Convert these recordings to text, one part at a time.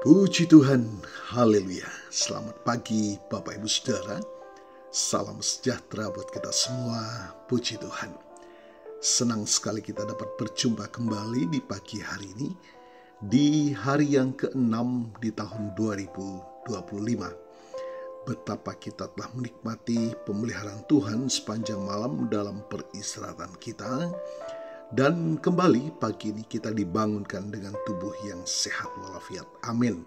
Puji Tuhan, haleluya. Selamat pagi Bapak Ibu Saudara. Salam sejahtera buat kita semua. Puji Tuhan. Senang sekali kita dapat berjumpa kembali di pagi hari ini, di hari yang ke-6 di tahun 2025. Betapa kita telah menikmati pemeliharaan Tuhan sepanjang malam dalam peristirahatan kita. Dan kembali pagi ini kita dibangunkan dengan tubuh yang sehat walafiat. Amin.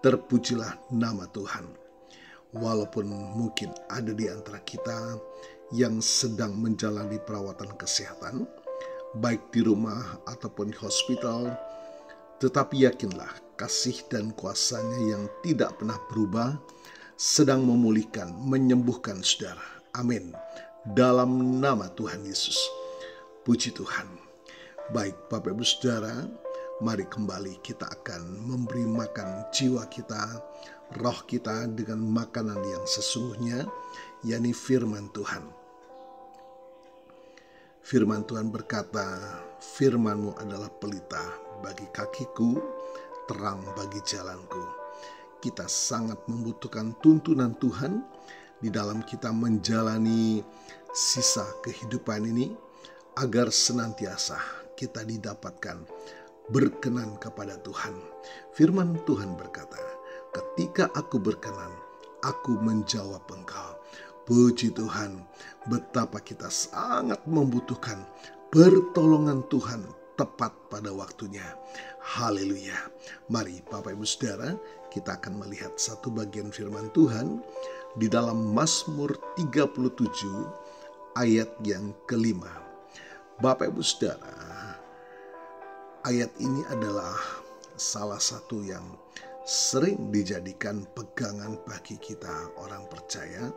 Terpujilah nama Tuhan. Walaupun mungkin ada di antara kita yang sedang menjalani perawatan kesehatan, baik di rumah ataupun di hospital, tetapi yakinlah kasih dan kuasa-Nya yang tidak pernah berubah sedang memulihkan, menyembuhkan saudara. Amin. Dalam nama Tuhan Yesus. Puji Tuhan. Baik Bapak Ibu Saudara, mari kembali kita akan memberi makan jiwa kita, roh kita dengan makanan yang sesungguhnya, yakni firman Tuhan. Firman Tuhan berkata, firman-Mu adalah pelita bagi kakiku, terang bagi jalanku. Kita sangat membutuhkan tuntunan Tuhan di dalam kita menjalani sisa kehidupan ini, agar senantiasa kita didapatkan berkenan kepada Tuhan. Firman Tuhan berkata, ketika aku berkenan, aku menjawab Engkau. Puji Tuhan, betapa kita sangat membutuhkan pertolongan Tuhan tepat pada waktunya. Haleluya. Mari Bapak Ibu Saudara, kita akan melihat satu bagian firman Tuhan di dalam Mazmur 37 ayat yang kelima. Bapak Ibu Saudara, ayat ini adalah salah satu yang sering dijadikan pegangan bagi kita orang percaya,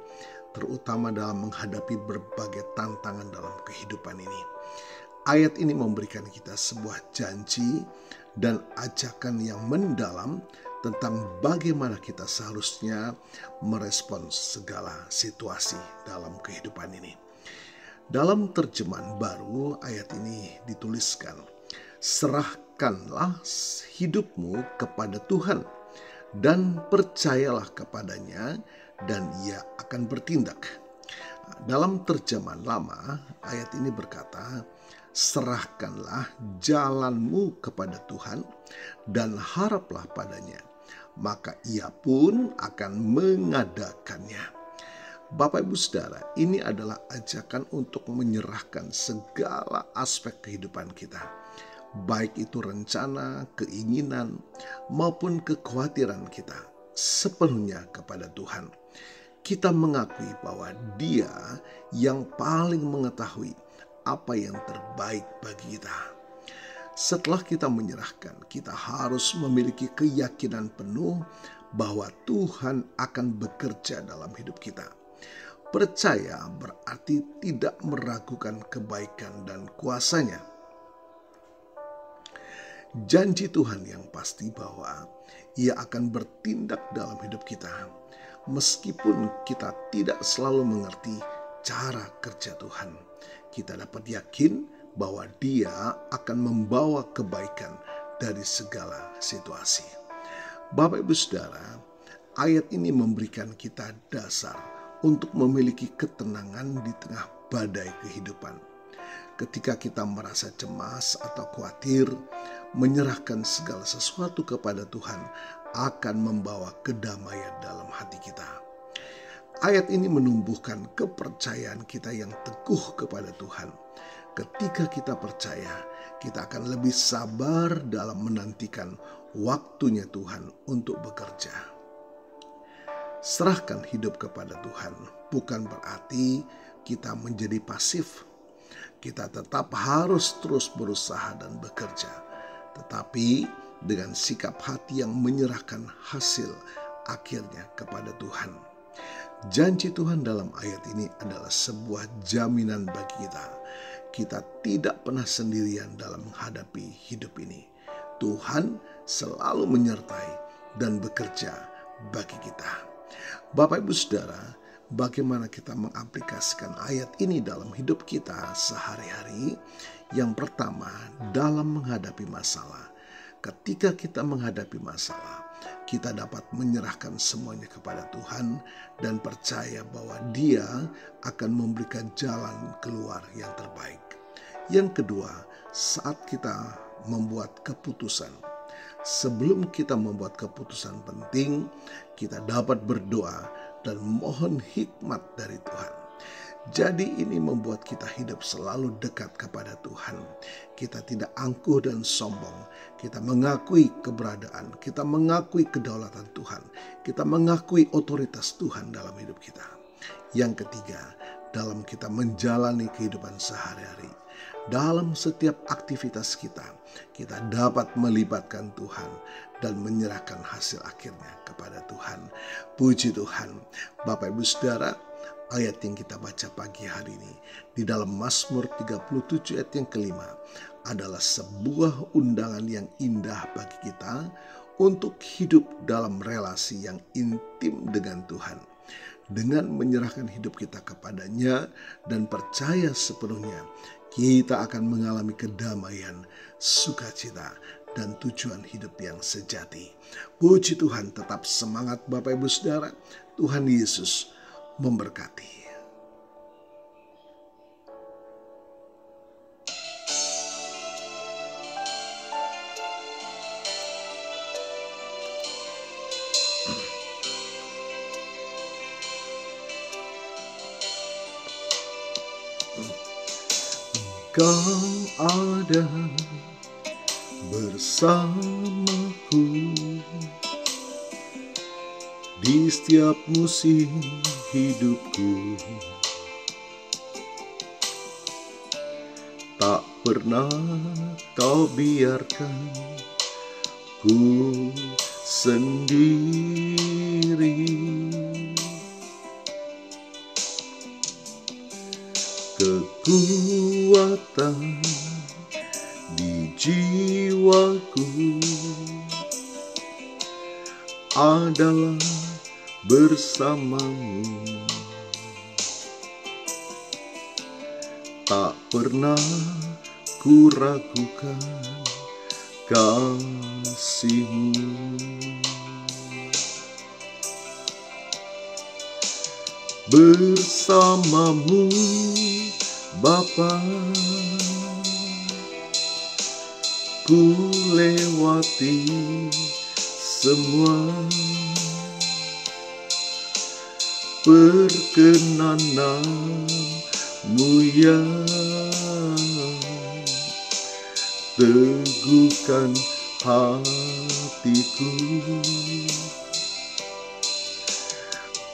terutama dalam menghadapi berbagai tantangan dalam kehidupan ini. Ayat ini memberikan kita sebuah janji dan ajakan yang mendalam tentang bagaimana kita seharusnya merespons segala situasi dalam kehidupan ini. Dalam terjemahan baru ayat ini dituliskan, serahkanlah hidupmu kepada Tuhan dan percayalah kepadanya dan Ia akan bertindak. Dalam terjemahan lama ayat ini berkata, serahkanlah jalanmu kepada Tuhan dan haraplah padanya, maka Ia pun akan mengadakannya. Bapak Ibu Saudara, ini adalah ajakan untuk menyerahkan segala aspek kehidupan kita, baik itu rencana, keinginan, maupun kekhawatiran kita, sepenuhnya kepada Tuhan. Kita mengakui bahwa Dia yang paling mengetahui apa yang terbaik bagi kita. Setelah kita menyerahkan, kita harus memiliki keyakinan penuh bahwa Tuhan akan bekerja dalam hidup kita. Percaya berarti tidak meragukan kebaikan dan kuasa-Nya. Janji Tuhan yang pasti bahwa Ia akan bertindak dalam hidup kita, meskipun kita tidak selalu mengerti cara kerja Tuhan. Kita dapat yakin bahwa Dia akan membawa kebaikan dari segala situasi. Bapak Ibu Saudara, ayat ini memberikan kita dasar untuk memiliki ketenangan di tengah badai kehidupan. Ketika kita merasa cemas atau khawatir, menyerahkan segala sesuatu kepada Tuhan akan membawa kedamaian dalam hati kita. Ayat ini menumbuhkan kepercayaan kita yang teguh kepada Tuhan. Ketika kita percaya, kita akan lebih sabar dalam menantikan waktunya Tuhan untuk bekerja. Serahkan hidup kepada Tuhan bukan berarti kita menjadi pasif. Kita tetap harus terus berusaha dan bekerja, tetapi dengan sikap hati yang menyerahkan hasil akhirnya kepada Tuhan. Janji Tuhan dalam ayat ini adalah sebuah jaminan bagi kita. Kita tidak pernah sendirian dalam menghadapi hidup ini. Tuhan selalu menyertai dan bekerja bagi kita. Bapak Ibu Saudara, bagaimana kita mengaplikasikan ayat ini dalam hidup kita sehari-hari? Yang pertama, dalam menghadapi masalah, ketika kita menghadapi masalah, kita dapat menyerahkan semuanya kepada Tuhan dan percaya bahwa Dia akan memberikan jalan keluar yang terbaik. Yang kedua, saat kita membuat keputusan, sebelum kita membuat keputusan penting, kita dapat berdoa dan mohon hikmat dari Tuhan. Jadi ini membuat kita hidup selalu dekat kepada Tuhan. Kita tidak angkuh dan sombong. Kita mengakui keberadaan, kita mengakui kedaulatan Tuhan. Kita mengakui otoritas Tuhan dalam hidup kita. Yang ketiga, dalam kita menjalani kehidupan sehari-hari, dalam setiap aktivitas kita dapat melibatkan Tuhan dan menyerahkan hasil akhirnya kepada Tuhan. Puji Tuhan. Bapak Ibu Saudara, ayat yang kita baca pagi hari ini di dalam Mazmur 37 ayat yang kelima adalah sebuah undangan yang indah bagi kita untuk hidup dalam relasi yang intim dengan Tuhan. Dengan menyerahkan hidup kita kepadanya dan percaya sepenuhnya, kita akan mengalami kedamaian, sukacita, dan tujuan hidup yang sejati. Puji Tuhan, tetap semangat Bapak Ibu Saudara. Tuhan Yesus memberkati. Kau ada bersamaku di setiap musim hidupku. Tak pernah kau biarkan ku sendiri. Kekuatan di jiwaku adalah bersamamu. Tak pernah ku ragukan kasih-Mu. Bersamamu Bapa, ku lewati semua perkenanan-Mu ya. Teguhkan hatiku,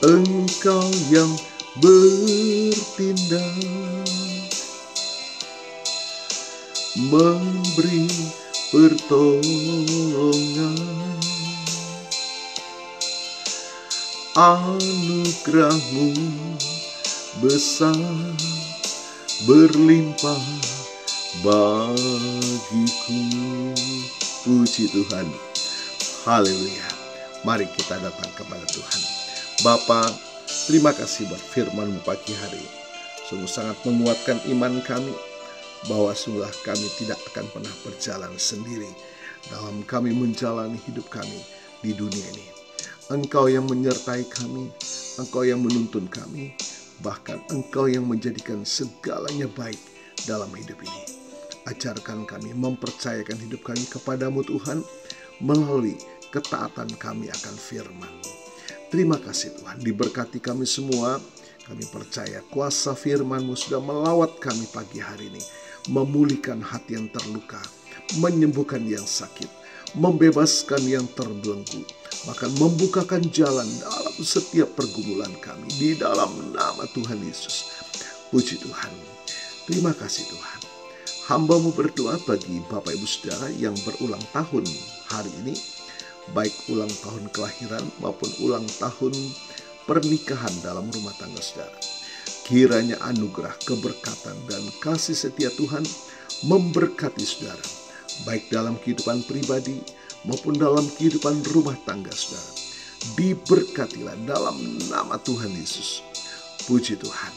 Engkau yang bertindak, memberi pertolongan. Anugerah-Mu besar berlimpah bagiku. Puji Tuhan. Haleluya. Mari kita datang kepada Tuhan. Bapa, terima kasih buat firman-Mu pagi hari. Sungguh sangat menguatkan iman kami bahwa sungguh kami tidak akan pernah berjalan sendiri dalam kami menjalani hidup kami di dunia ini. Engkau yang menyertai kami, Engkau yang menuntun kami, bahkan Engkau yang menjadikan segalanya baik dalam hidup ini. Ajarkan kami mempercayakan hidup kami kepadamu Tuhan melalui ketaatan kami akan firman-Mu. Terima kasih Tuhan, diberkati kami semua. Kami percaya kuasa firman-Mu sudah melawat kami pagi hari ini, memulihkan hati yang terluka, menyembuhkan yang sakit, membebaskan yang terbelenggu, bahkan membukakan jalan dalam setiap pergumulan kami di dalam nama Tuhan Yesus. Puji Tuhan. Terima kasih Tuhan. Hamba-Mu berdoa bagi Bapak Ibu Saudara yang berulang tahun hari ini, baik ulang tahun kelahiran maupun ulang tahun pernikahan dalam rumah tangga saudara. Kiranya anugerah, keberkatan, dan kasih setia Tuhan memberkati saudara, baik dalam kehidupan pribadi maupun dalam kehidupan rumah tangga saudara. Diberkatilah dalam nama Tuhan Yesus. Puji Tuhan.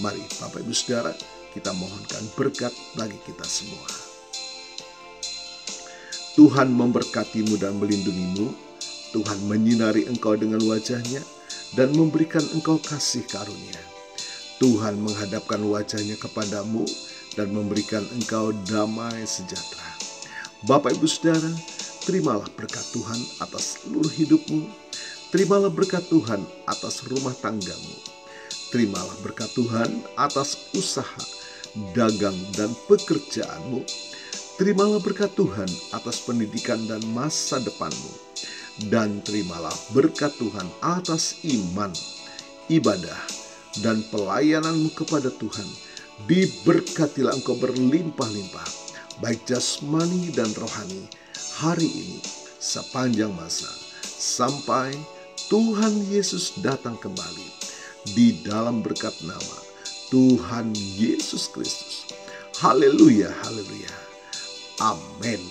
Mari Bapak Ibu Saudara, kita mohonkan berkat bagi kita semua. Tuhan memberkatimu dan melindungimu. Tuhan menyinari engkau dengan wajah-Nya dan memberikan engkau kasih karunia. Tuhan menghadapkan wajah-Nya kepadamu dan memberikan engkau damai sejahtera. Bapak, Ibu, Saudara, terimalah berkat Tuhan atas seluruh hidupmu. Terimalah berkat Tuhan atas rumah tanggamu. Terimalah berkat Tuhan atas usaha, dagang, dan pekerjaanmu. Terimalah berkat Tuhan atas pendidikan dan masa depanmu. Dan terimalah berkat Tuhan atas iman, ibadah, dan pelayananmu kepada Tuhan. Diberkatilah engkau berlimpah-limpah, baik jasmani dan rohani, hari ini sepanjang masa, sampai Tuhan Yesus datang kembali, di dalam berkat nama Tuhan Yesus Kristus. Haleluya, haleluya. Amin.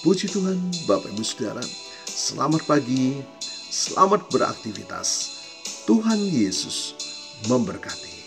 Puji Tuhan. Bapak, Ibu, Saudara, selamat pagi, selamat beraktivitas. Tuhan Yesus memberkati.